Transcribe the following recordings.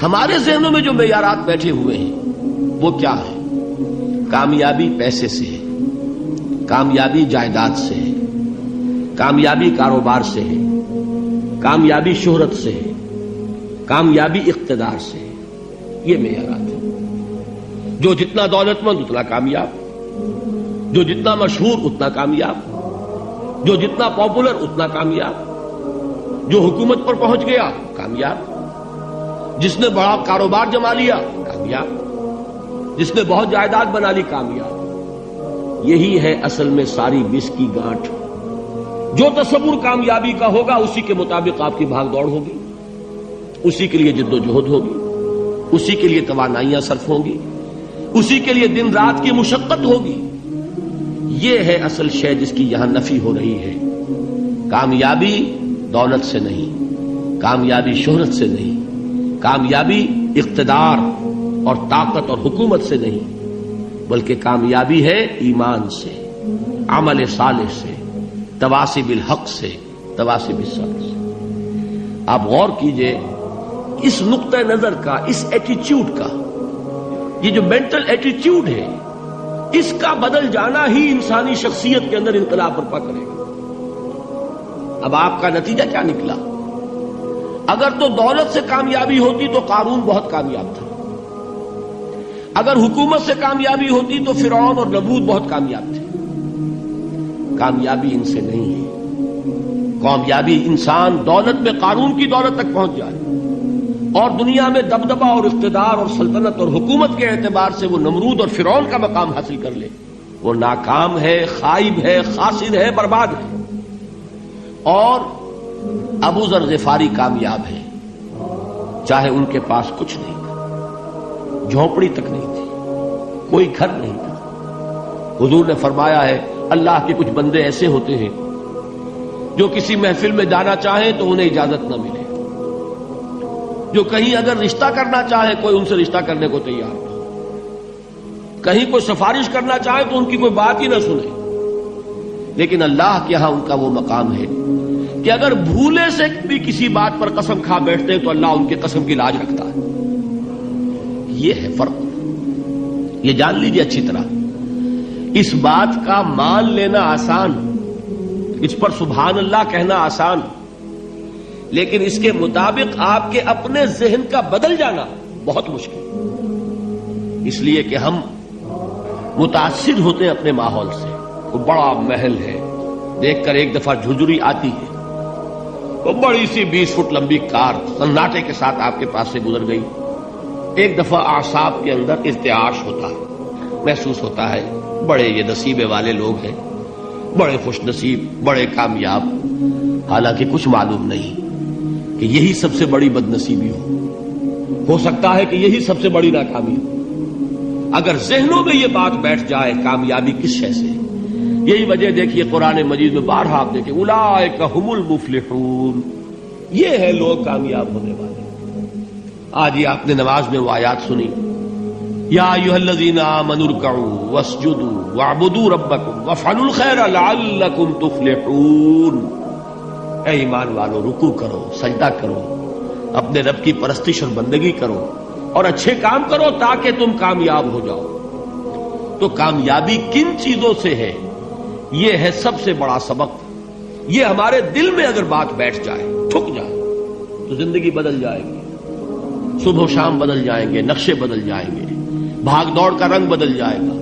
ہمارے ذہنوں میں جو معیارات بیٹھے ہوئے ہیں وہ کیا ہے؟ کامیابی پیسے سے ہے، کامیابی جائیداد سے ہے، کامیابی کاروبار سے ہے، کامیابی شہرت سے ہے، کامیابی اقتدار سے ہے. یہ معیارات ہیں. جو جتنا دولت مند اتنا کامیاب، جو جتنا مشہور اتنا کامیاب، جو جتنا پاپولر اتنا کامیاب، جو حکومت پر پہنچ گیا کامیاب، جس نے بڑا کاروبار جما لیا کامیاب، جس نے بہت جائیداد بنا لی کامیاب. یہی ہے اصل میں ساری بس کی گانٹھ. جو تصور کامیابی کا ہوگا اسی کے مطابق آپ کی بھاگ دوڑ ہوگی، اسی کے لیے جد و جہد ہوگی، اسی کے لیے توانائیاں صرف ہوں گی، اسی کے لیے دن رات کی مشقت ہوگی. یہ ہے اصل شے جس کی یہاں نفی ہو رہی ہے. کامیابی دولت سے نہیں، کامیابی شہرت سے نہیں، کامیابی اقتدار اور طاقت اور حکومت سے نہیں، بلکہ کامیابی ہے ایمان سے، عمل صالح سے، تواصی بالحق سے، تواصی بالصبر سے. آپ غور کیجئے اس نقطہ نظر کا، اس ایٹیچیوڈ کا، یہ جو مینٹل ایٹیچیوڈ ہے اس کا بدل جانا ہی انسانی شخصیت کے اندر انقلاب برپا کرے گا. اب آپ کا نتیجہ کیا نکلا؟ اگر تو دولت سے کامیابی ہوتی تو قارون بہت کامیاب تھا، اگر حکومت سے کامیابی ہوتی تو فرعون اور نمرود بہت کامیاب تھے. کامیابی ان سے نہیں ہے. کامیابی انسان دولت میں قارون کی دولت تک پہنچ جائے اور دنیا میں دبدبہ اور اقتدار اور سلطنت اور حکومت کے اعتبار سے وہ نمرود اور فرعون کا مقام حاصل کر لے، وہ ناکام ہے، خائب ہے، خاسر ہے، برباد ہے. اور ابو ذر غفاری کامیاب ہے، چاہے ان کے پاس کچھ نہیں تھا، جھونپڑی تک نہیں تھی، کوئی گھر نہیں تھا. حضور نے فرمایا ہے اللہ کے کچھ بندے ایسے ہوتے ہیں جو کسی محفل میں جانا چاہیں تو انہیں اجازت نہ ملے، جو کہیں اگر رشتہ کرنا چاہے کوئی ان سے رشتہ کرنے کو تیار نہ، کہیں کوئی سفارش کرنا چاہے تو ان کی کوئی بات ہی نہ سنے. لیکن اللہ کے ہاں ان کا وہ مقام ہے کہ اگر بھولے سے بھی کسی بات پر قسم کھا بیٹھتے ہیں تو اللہ ان کے قسم کی لاج رکھتا ہے. یہ ہے فرق. یہ جان لیجیے اچھی طرح. اس بات کا مان لینا آسان، اس پر سبحان اللہ کہنا آسان، لیکن اس کے مطابق آپ کے اپنے ذہن کا بدل جانا بہت مشکل. اس لیے کہ ہم متاثر ہوتے ہیں اپنے ماحول سے. وہ بڑا محل ہے، دیکھ کر ایک دفعہ جھجری آتی ہے، وہ بڑی سی 20 فٹ لمبی کار سناٹے کے ساتھ آپ کے پاس سے گزر گئی. ایک دفعہ اعصاب کے اندر ارتعاش ہوتا ہے، محسوس ہوتا ہے بڑے یہ نصیبے والے لوگ ہیں، بڑے خوش نصیب، بڑے کامیاب. حالانکہ کچھ معلوم نہیں کہ یہی سب سے بڑی بد نصیبی ہو سکتا ہے کہ یہی سب سے بڑی ناکامی ہو. اگر ذہنوں میں یہ بات بیٹھ جائے کامیابی کس شے سے. یہی وجہ دیکھیے قرآن مجید میں بارہا آپ دیکھیں اولئک هم المفلحون، یہ ہے لوگ کامیاب ہونے والے. آج یہ آپ نے نماز میں وہ آیات سنی، یا ایھا الذین آمنوا ارکعوا واسجدوا واعبدوا ربکم وافعلوا الخیر لعلکم تفلحون. اے ایمان والو، رکوع کرو، سجدہ کرو، اپنے رب کی پرستش اور بندگی کرو اور اچھے کام کرو تاکہ تم کامیاب ہو جاؤ. تو کامیابی کن چیزوں سے ہے؟ یہ ہے سب سے بڑا سبق. یہ ہمارے دل میں اگر بات بیٹھ جائے، ٹھک جائے، تو زندگی بدل جائے گی. صبح و شام بدل جائیں گے، نقشے بدل جائیں گے، بھاگ دوڑ کا رنگ بدل جائے گا،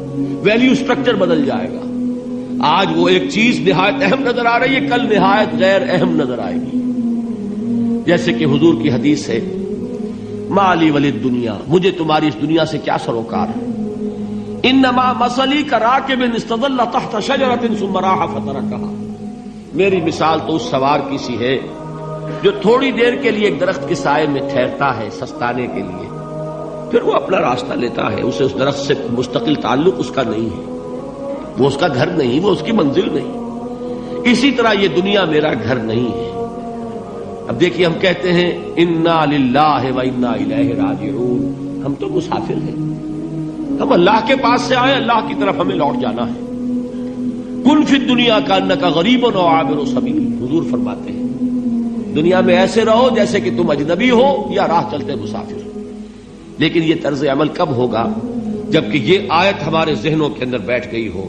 ویلیو سٹرکچر بدل جائے گا. آج وہ ایک چیز نہایت اہم نظر آ رہی ہے، کل نہایت غیر اہم نظر آئے گی. جیسے کہ حضور کی حدیث ہے مالی ولد دنیا، مجھے تمہاری اس دنیا سے کیا سروکار ہے. انما مثلی کراکب استظل تحت شجرۃ ثم راح فترکها، میری مثال تو اس سوار کی سی ہے جو تھوڑی دیر کے لیے ایک درخت کے سائے میں ٹھہرتا ہے سستانے کے لیے، پھر وہ اپنا راستہ لیتا ہے. اسے اس درخت سے مستقل تعلق اس کا نہیں ہے، وہ اس کا گھر نہیں، وہ اس کی منزل نہیں. اسی طرح یہ دنیا میرا گھر نہیں ہے. اب دیکھیے ہم کہتے ہیں انا للہ و انا الیہ راجعون، ہم تو مسافر ہیں، ہم اللہ کے پاس سے آئے، اللہ کی طرف ہمیں لوٹ جانا ہے. کن فی الدنیا کانک غریب و عابر سبیل، حضور فرماتے ہیں دنیا میں ایسے رہو جیسے کہ تم اجنبی ہو یا راہ چلتے مسافر ہو. لیکن یہ طرز عمل کب ہوگا؟ جبکہ یہ آیت ہمارے ذہنوں کے اندر بیٹھ گئی ہو.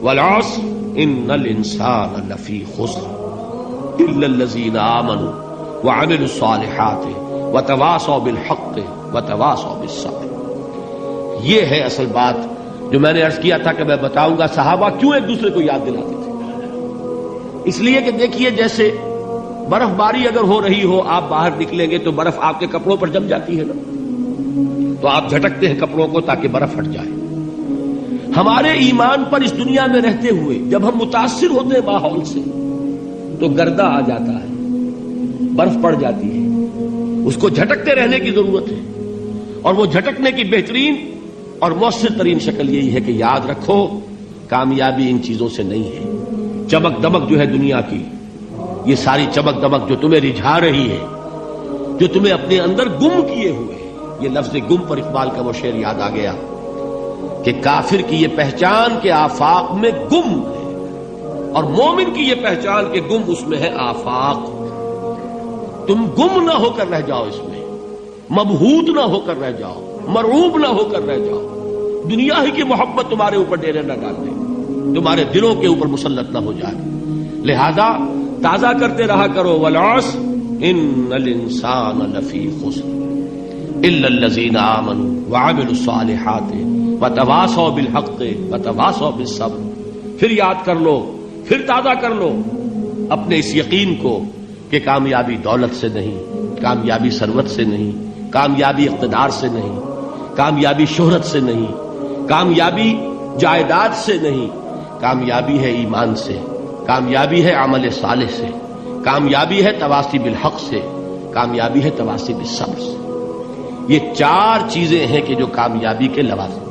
والعصر ان الانسان لفی خسر الا الذین آمنوا وعملوا الصالحات وتواصوا بالحق وتواصوا بالصبر. یہ ہے اصل بات جو میں نے عرض کیا تھا کہ میں بتاؤں گا صحابہ کیوں ایک دوسرے کو یاد دلاتے تھے. اس لیے کہ دیکھیے جیسے برف باری اگر ہو رہی ہو، آپ باہر نکلیں گے تو برف آپ کے کپڑوں پر جم جاتی ہے نا، تو آپ جھٹکتے ہیں کپڑوں کو تاکہ برف ہٹ جائے. ہمارے ایمان پر اس دنیا میں رہتے ہوئے جب ہم متاثر ہوتے ہیں ماحول سے تو گردہ آ جاتا ہے، برف پڑ جاتی ہے، اس کو جھٹکتے رہنے کی ضرورت ہے. اور وہ جھٹکنے کی بہترین اور مؤثر ترین شکل یہی ہے کہ یاد رکھو کامیابی ان چیزوں سے نہیں ہے. چمک دمک جو ہے دنیا کی، یہ ساری چمک دمک جو تمہیں رجھا رہی ہے، جو تمہیں اپنے اندر گم کیے ہوئے ہے. یہ لفظ گم پر اقبال کا وہ شعر یاد آ گیا کہ کافر کی یہ پہچان کے آفاق میں گم ہے اور مومن کی یہ پہچان کے گم اس میں ہے آفاق. تم گم نہ ہو کر رہ جاؤ، اس میں مبہوت نہ ہو کر رہ جاؤ، مرعوب نہ ہو کر رہ جاؤ. دنیا ہی کی محبت تمہارے اوپر ڈیرے نہ ڈال دے، تمہارے دلوں کے اوپر مسلط نہ ہو جائے. لہذا تازہ کرتے رہا کرو والعصر ان الانسان لفی خسر الا الذین آمنوا وعملوا الصالحات وتواصوا بالحق وتواصوا بالصبر. پھر یاد کر لو، پھر تازہ کر لو اپنے اس یقین کو کہ کامیابی دولت سے نہیں، کامیابی ثروت سے نہیں، کامیابی اقتدار سے نہیں، کامیابی شہرت سے نہیں، کامیابی جائیداد سے نہیں، کامیابی ہے ایمان سے، کامیابی ہے عمل صالح سے، کامیابی ہے تواصی بالحق سے، کامیابی ہے تواصی بالصبر سے. یہ چار چیزیں ہیں کہ جو کامیابی کے لوازم